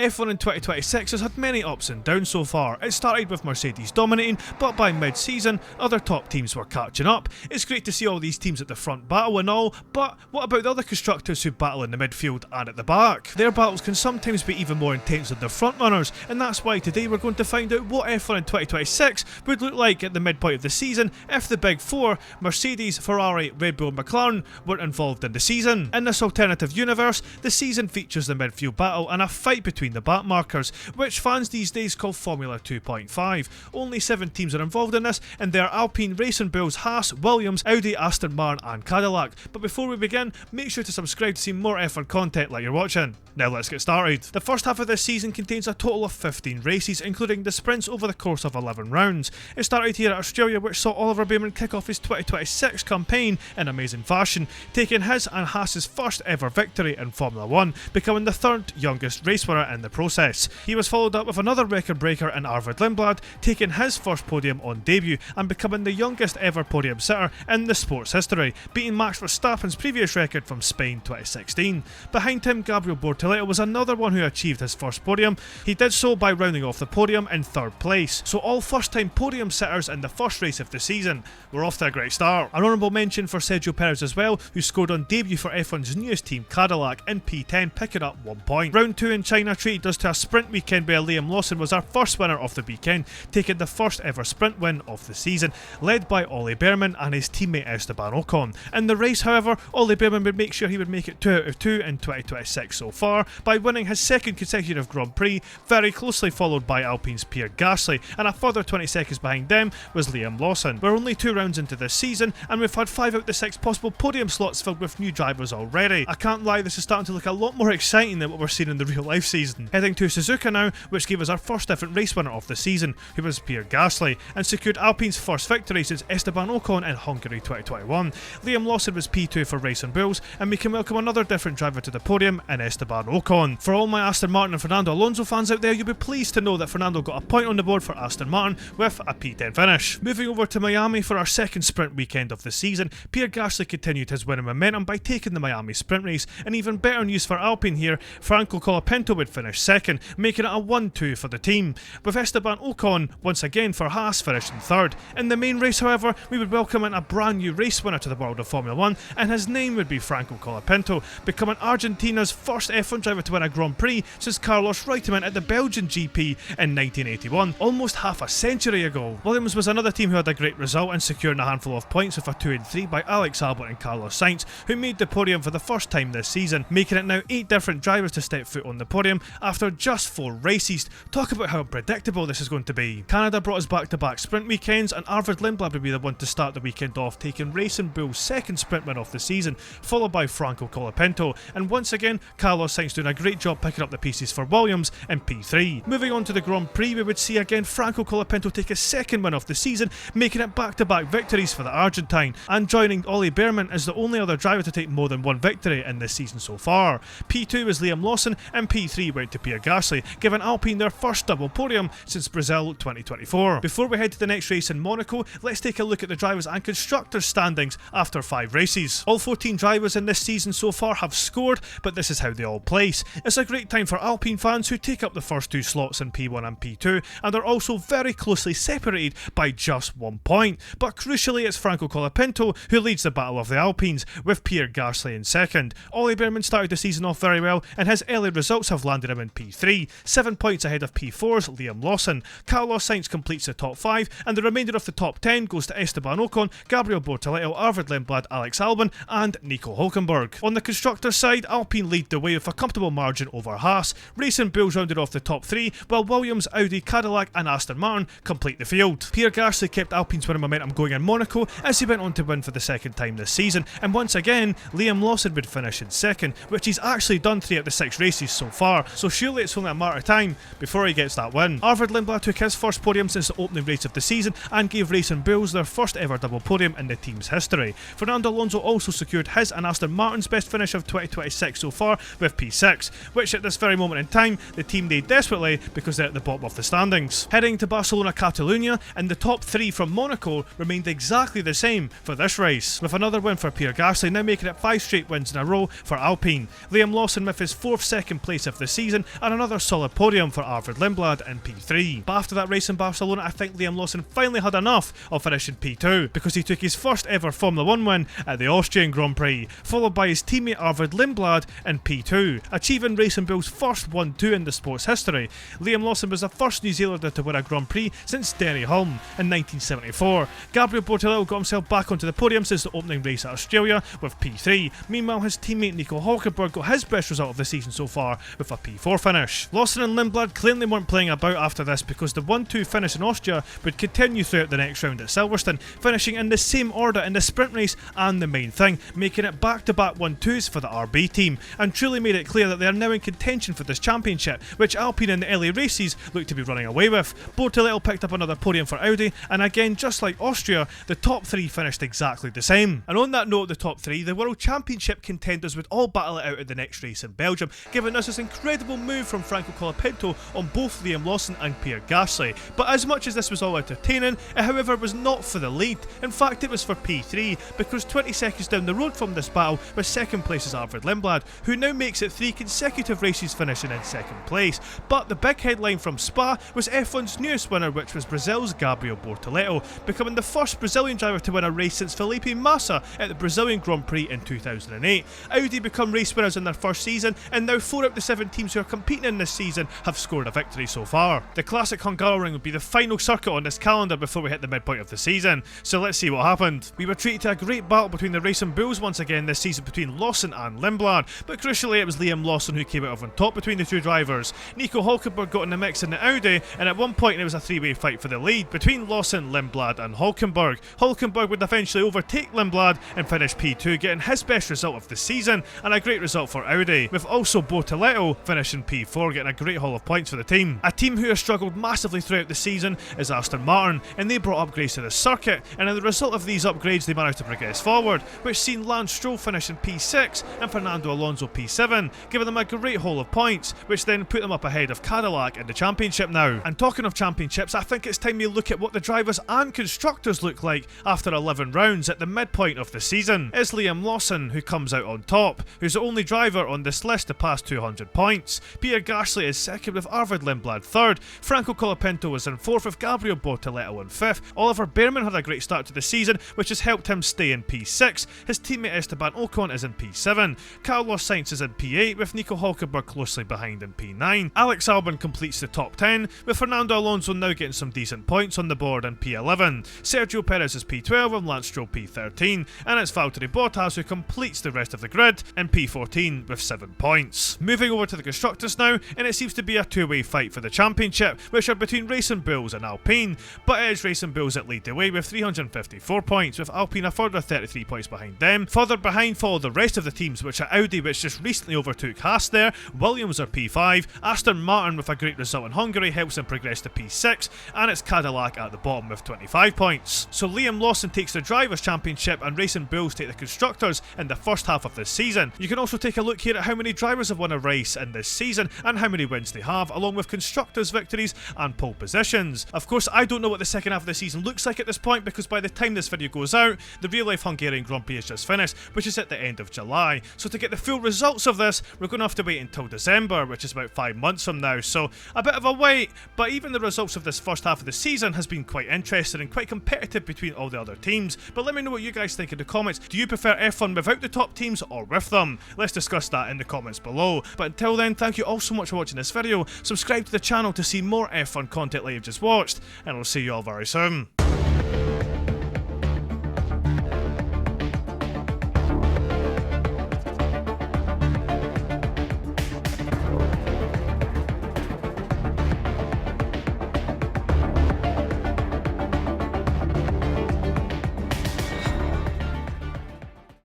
F1 in 2026 has had many ups and downs so far. It started with Mercedes dominating, but by mid-season, other top teams were catching up. It's great to see all these teams at the front battle and all, but what about the other constructors who battle in the midfield and at the back? Their battles can sometimes be even more intense than the front runners, and that's why today we're going to find out what F1 in 2026 would look like at the midpoint of the season if the big four, Mercedes, Ferrari, Red Bull and McLaren, weren't involved in the season. In this alternative universe, the season features the midfield battle and a fight between the backmarkers, which fans these days call Formula 2.5. Only 7 teams are involved in this, and they are Alpine, Racing Bulls, Haas, Williams, Audi, Aston Martin and Cadillac. But before we begin, make sure to subscribe to see more F1 content like you're watching. Now let's get started. The first half of this season contains a total of 15 races, including the sprints over the course of 11 rounds. It started here at Australia, which saw Oliver Bearman kick off his 2026 campaign in amazing fashion, taking his and Haas's first ever victory in Formula 1, becoming the 3rd youngest race winner in the process. He was followed up with another record breaker in Arvid Lindblad, taking his first podium on debut and becoming the youngest ever podium sitter in the sport's history, beating Max Verstappen's previous record from Spain 2016. Behind him, Gabriel Bortoleto was another one who achieved his first podium. He did so by rounding off the podium in 3rd place, so all first time podium sitters in the first race of the season. We're off to a great start. An honourable mention for Sergio Perez as well, who scored on debut for F1's newest team Cadillac in P10, picking up 1 point. Round 2 in China treated us to a sprint weekend where Liam Lawson was our first winner of the weekend, taking the first ever sprint win of the season, led by Ollie Bearman and his teammate Esteban Ocon. In the race, however, Ollie Bearman would make sure he would make it 2 out of 2 in 2026 so far, by winning his 2nd consecutive Grand Prix, very closely followed by Alpine's Pierre Gasly, and a further 20 seconds behind them was Liam Lawson. We're only 2 rounds into this season, and we've had 5 out of the 6 possible podium slots filled with new drivers already. I can't lie, this is starting to look a lot more exciting than what we're seeing in the real life season. Heading to Suzuka now, which gave us our first different race winner of the season, who was Pierre Gasly, and secured Alpine's first victory since Esteban Ocon in Hungary 2021. Liam Lawson was P2 for Racing Bulls, and we can welcome another different driver to the podium in Esteban Ocon. For all my Aston Martin and Fernando Alonso fans out there, you'll be pleased to know that Fernando got a point on the board for Aston Martin with a P10 finish. Moving over to Miami for our 2nd sprint weekend of the season, Pierre Gasly continued his winning momentum by taking the Miami sprint race, and even better news for Alpine here, Franco Colapinto would finish 2nd, making it a 1-2 for the team, with Esteban Ocon once again for Haas finishing 3rd. In the main race, however, we would welcome in a brand new race winner to the world of Formula 1, and his name would be Franco Colapinto, becoming Argentina's first F1 driver to win a Grand Prix since Carlos Reutemann at the Belgian GP in 1981, almost half a century ago. Williams was another team who had a great result in securing a handful of points with a 2 and 3 by Alex Albon and Carlos Sainz, who made the podium for the first time this season, making it now 8 different drivers to step foot on the podium after just 4 races. Talk about how unpredictable this is going to be. Canada brought us back-to-back sprint weekends, and Arvid Lindblad would be the one to start the weekend off, taking Racing Bull's 2nd sprint win of the season, followed by Franco Colapinto, and once again Carlos Sainz doing a great job picking up the pieces for Williams in P3. Moving on to the Grand Prix, we would see again Franco Colapinto take his 2nd win of the season, making it back-to-back victories for the Argentine, and joining Ollie Bearman as the only other driver to take more than 1 victory in this season so far. P2 was Liam Lawson, and P3 went to Pierre Gasly, giving Alpine their first double podium since Brazil 2024. Before we head to the next race in Monaco, let's take a look at the drivers and constructors standings after 5 races. All 14 drivers in this season so far have scored, but this is how they all place. It's a great time for Alpine fans who take up the first 2 slots in P1 and P2, and are also very closely separated by just 1 point. But crucially, it's Franco Colapinto who leads the battle of the Alpines, with Pierre Gasly in 2nd. Ollie Bearman started the season off very well, and his early results have landed him in P3, 7 points ahead of P4's Liam Lawson. Carlos Sainz completes the top 5, and the remainder of the top 10 goes to Esteban Ocon, Gabriel Bortoleto, Arvid Lindblad, Alex Albon and Nico Hülkenberg. On the constructors side, Alpine lead the way with a comfortable margin over Haas. Racing Bulls rounded off the top 3, while Williams, Audi, Cadillac and Aston Martin complete the field. Pierre Gasly kept Alpine's winning momentum going in Monaco as he went on to win for the 2nd time this season, and once again Liam Lawson would finish in 2nd, which he's actually done 3 out of the 6 races so far, so surely it's only a matter of time before he gets that win. Arvid Lindblad took his first podium since the opening race of the season and gave Racing Bulls their first ever double podium in the team's history. Fernando Alonso also secured his and Aston Martin's best finish of 2026 so far, with P6, which at this very moment in time the team need desperately because they're at the bottom of the standings. Heading to Barcelona Catalunya, and the top 3 from Monaco remained exactly the same for this race, with another win for Pierre Gasly now making it 5 straight wins in a row for Alpine. Liam Lawson with his 4th second place of the season, and another solid podium for Arvid Lindblad in P3. But after that race in Barcelona, I think Liam Lawson finally had enough of finishing P2, because he took his first ever Formula 1 win at the Austrian Grand Prix, followed by his teammate Arvid Lindblad in P2, achieving Racing Bull's first 1-2 in the sport's history. Liam Lawson was the first New Zealander to win a Grand Prix since Denny Hulme in 1974. Gabriel Bortoleto got himself back onto the podium since the opening race at Australia with P3. Meanwhile, his teammate Nico Hulkenberg got his best result of the season so far with a P4 finish. Lawson and Lindblad claimed they weren't playing about after this because the 1-2 finish in Austria would continue throughout the next round at Silverstone, finishing in the same order in the sprint race and the main thing, making it back-to-back 1-2s for the RB team, and truly made it clear that they are now in contention for this championship, which Alpine in the early races look to be running away with. Bortoleto picked up another podium for Audi, and again, just like Austria, the top 3 finished exactly the same. And on that note, the top 3, the World Championship contenders would all battle it out at the next race in Belgium, giving us this incredible move from Franco Colapinto on both Liam Lawson and Pierre Gasly. But as much as this was all entertaining, it however was not for the lead. In fact, it was for P3, because 20 seconds down the road from this battle was second place is Arvid Lindblad, who now makes it 3 consecutive races finishing in second place. But the big headline from Spa was F1's newest winner, which was Brazil's Gabriel Bortoleto, becoming the first Brazilian driver to win a race since Felipe Massa at the Brazilian Grand Prix in 2008. Audi become race winners in their first season, and now 4 out of the 7 teams who are competing in this season have scored a victory so far. The classic Hungaroring would be the final circuit on this calendar before we hit the midpoint of the season, so let's see what happened. We were treated to a great battle between the Racing Bulls once again this season between Lawson and Lindblad, but crucially it was Liam Lawson who came out on top between the 2 drivers. Nico Hulkenberg got in the mix in the Audi, and at one point it was a 3-way fight for the lead between Lawson, Lindblad and Hulkenberg. Hulkenberg would eventually overtake Lindblad and finish P2, getting his best result of the season, and a great result for Audi, with also Bortoleto finishing P4, getting a great haul of points for the team. A team who has struggled massively throughout the season is Aston Martin, and they brought upgrades to the circuit, and as a result of these upgrades they managed to progress forward, which seen Lance Stroll finish in P6 and Fernando Alonso P7, giving them a great haul of points, which then put them up ahead of Cadillac in the championship now. And talking of championships, I think it's time we look at what the drivers and constructors look like after 11 rounds at the midpoint of the season. It's Liam Lawson who comes out on top, who's the only driver on this list to pass 200 points. Pierre Gasly is second with Arvid Lindblad third. Franco Colapinto is in fourth with Gabriel Bortoleto in fifth. Oliver Bearman had a great start to the season, which has helped him stay in P6. His teammate Esteban Ocon is in P7. Carlos Sainz is in P8 with Nico Hulkenberg closely behind in P9. Alex Albon completes the top 10 with Fernando Alonso now getting some decent points on the board in P11. Sergio Perez is P12 and Lance Stroll P13, and it's Valtteri Bottas who completes the rest of the grid in P14 with 7 points. Moving over to the constructors now, and it seems to be a 2-way fight for the championship, which are between Racing Bulls and Alpine, but it is Racing Bulls that lead the way with 354 points, with Alpine a further 33 points behind them. Further behind follow the rest of the teams, which are Audi, which just recently overtook Haas there, Williams are P5, Aston Martin with a great result in Hungary helps them progress to P6, and it's Cadillac at the bottom with 25 points. So Liam Lawson takes the Drivers' Championship and Racing Bulls take the Constructors in the first half of this season. You can also take a look here at how many drivers have won a race in this season and how many wins they have, along with Constructors' victories and pole positions. Of course, I don't know what the second half of the season looks like at this point, because by the time this video goes out, the real-life Hungarian Grand Prix has just finished, which is at the end of July. So to get the full results of this, we're going to have to wait until December, which is about 5 months from now, so a bit of a wait, but even the results of this first half of the season has been quite interesting and quite competitive between all the other teams. But let me know what you guys think in the comments. Do you prefer F1 without the top teams or with them? Let's discuss that in the comments below. But until then, thank you all so much for watching this video. Subscribe to the channel to see more F1 content like you've just watched, and I'll see you all very soon.